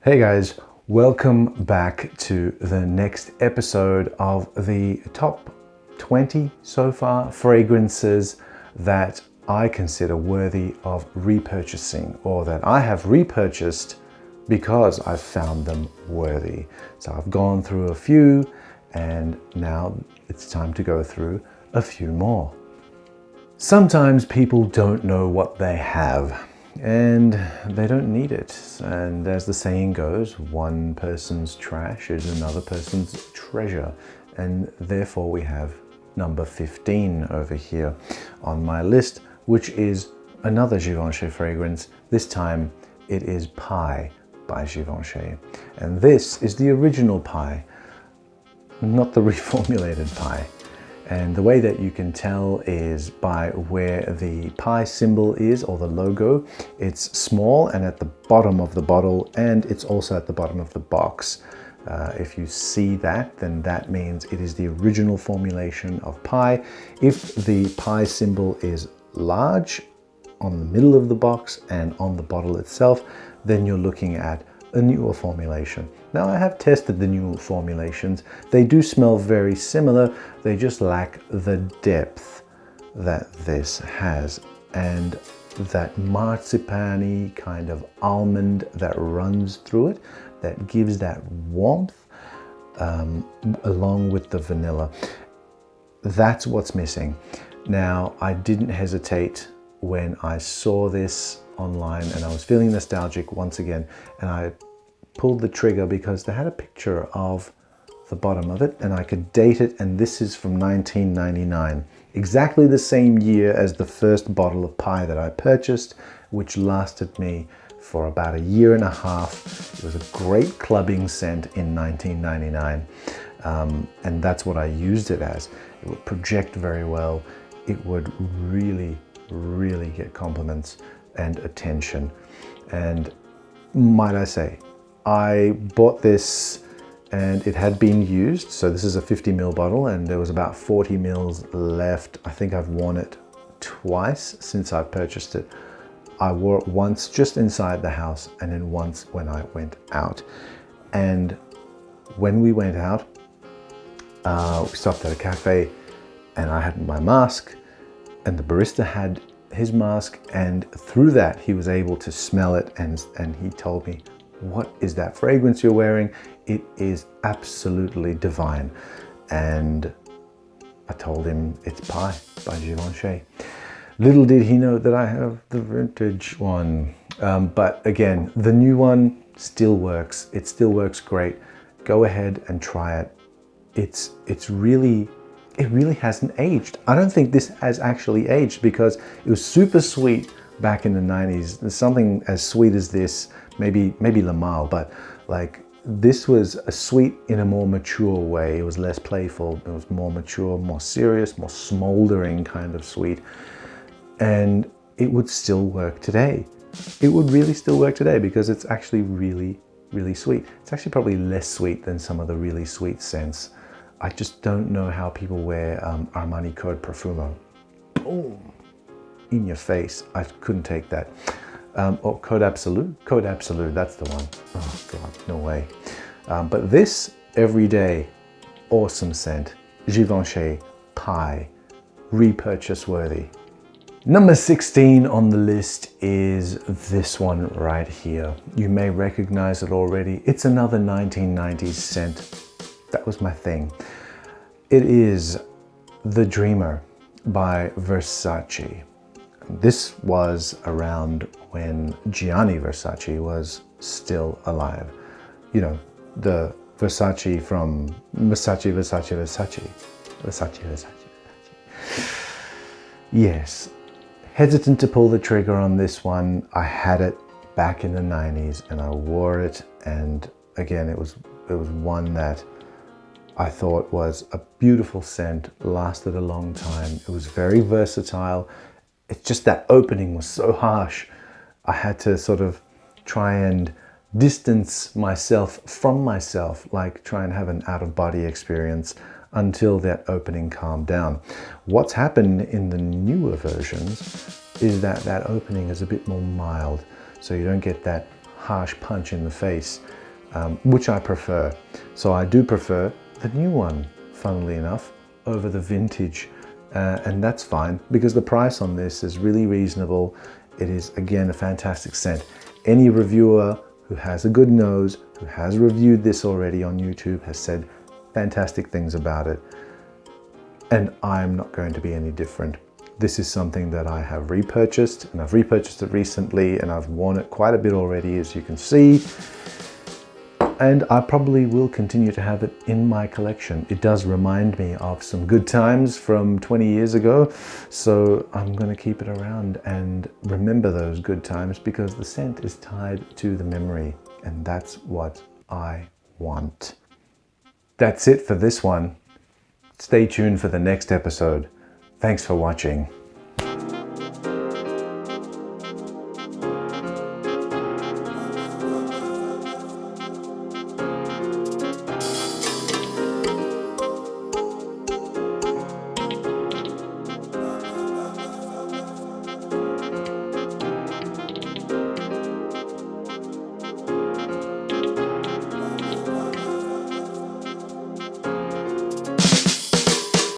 Hey guys, welcome back to the next episode of the top 20 so far fragrances that I consider worthy of repurchasing, or that I have repurchased because I've found them worthy. So I've gone through a few and now it's time to go through a few more. Sometimes people don't know what they have and they don't need it. And as the saying goes, one person's trash is another person's treasure. And therefore we have number 15 over here on my list, which is another Givenchy fragrance. This time it is Pie by Givenchy. And this is the original Pie, not the reformulated Pie. And the way that you can tell is by where the pie symbol is, or the logo. It's small and at the bottom of the bottle, and it's also at the bottom of the box. If you see that, then that means it is the original formulation of pie. If the pie symbol is large on the middle of the box and on the bottle itself, then you're looking at a newer formulation. Now, I have tested the newer formulations. They do smell very similar. They just lack the depth that this has, and that marzipan-y kind of almond that runs through it, that gives that warmth along with the vanilla. That's what's missing. Now, I didn't hesitate when I saw this online and I was feeling nostalgic once again, and I pulled the trigger because they had a picture of the bottom of it and I could date it, and this is from 1999, exactly the same year as the first bottle of pie that I purchased, which lasted me for about a year and a half. It was a great clubbing scent in 1999, and that's what I used it as. It would project very well. It would really get compliments and attention. And might I say, I bought this and it had been used. So this is a 50 ml bottle and there was about 40 mils left. I think I've worn it twice since I purchased it. I wore it once just inside the house and then once when I went out. And when we went out, we stopped at a cafe and I had my mask and the barista had his mask, and through that he was able to smell it, and he told me, "What is that fragrance you're wearing? It is absolutely divine." And I told him it's Pie by Givenchy. Little did he know that I have the vintage one. But again, the new one still works. It still works great. Go ahead and try it. It really hasn't aged. I don't think this has actually aged because it was super sweet back in the 90s. There's something as sweet as this, maybe Le Male, but like this was a sweet in a more mature way. It was less playful. It was more mature, more serious, more smoldering kind of sweet. And it would still work today. It would really still work today because it's actually really sweet. It's actually probably less sweet than some of the really sweet scents. I just don't know how people wear Armani Code Profumo. Boom! In your face. I couldn't take that. Or Code Absolute? Code Absolute, that's the one. Oh God, no way. But this, everyday, awesome scent. Givenchy Pie. Repurchase worthy. Number 16 on the list is this one right here. You may recognize it already. It's another 1990s scent. That was my thing. It is The Dreamer by Versace. This was around when Gianni Versace was still alive. You know, the Versace from Versace. Yes. Hesitant to pull the trigger on this one. I had it back in the 90s and I wore it, and again, it was one that I thought was a beautiful scent, lasted a long time. It was very versatile. It's just that opening was so harsh. I had to sort of try and distance myself from myself, like try and have an out-of-body experience until that opening calmed down. What's happened in the newer versions is that that opening is a bit more mild. So you don't get that harsh punch in the face, which I prefer. So I do prefer the new one, funnily enough, over the vintage. And that's fine because the price on this is really reasonable. It is, again, a fantastic scent. Any reviewer who has a good nose, who has reviewed this already on YouTube, has said fantastic things about it. And I'm not going to be any different. This is something that I have repurchased, and I've repurchased it recently, and I've worn it quite a bit already, as you can see. And I probably will continue to have it in my collection. It does remind me of some good times from 20 years ago, so I'm going to keep it around and remember those good times because the scent is tied to the memory, and that's what I want. That's it for this one. Stay tuned for the next episode. Thanks for watching.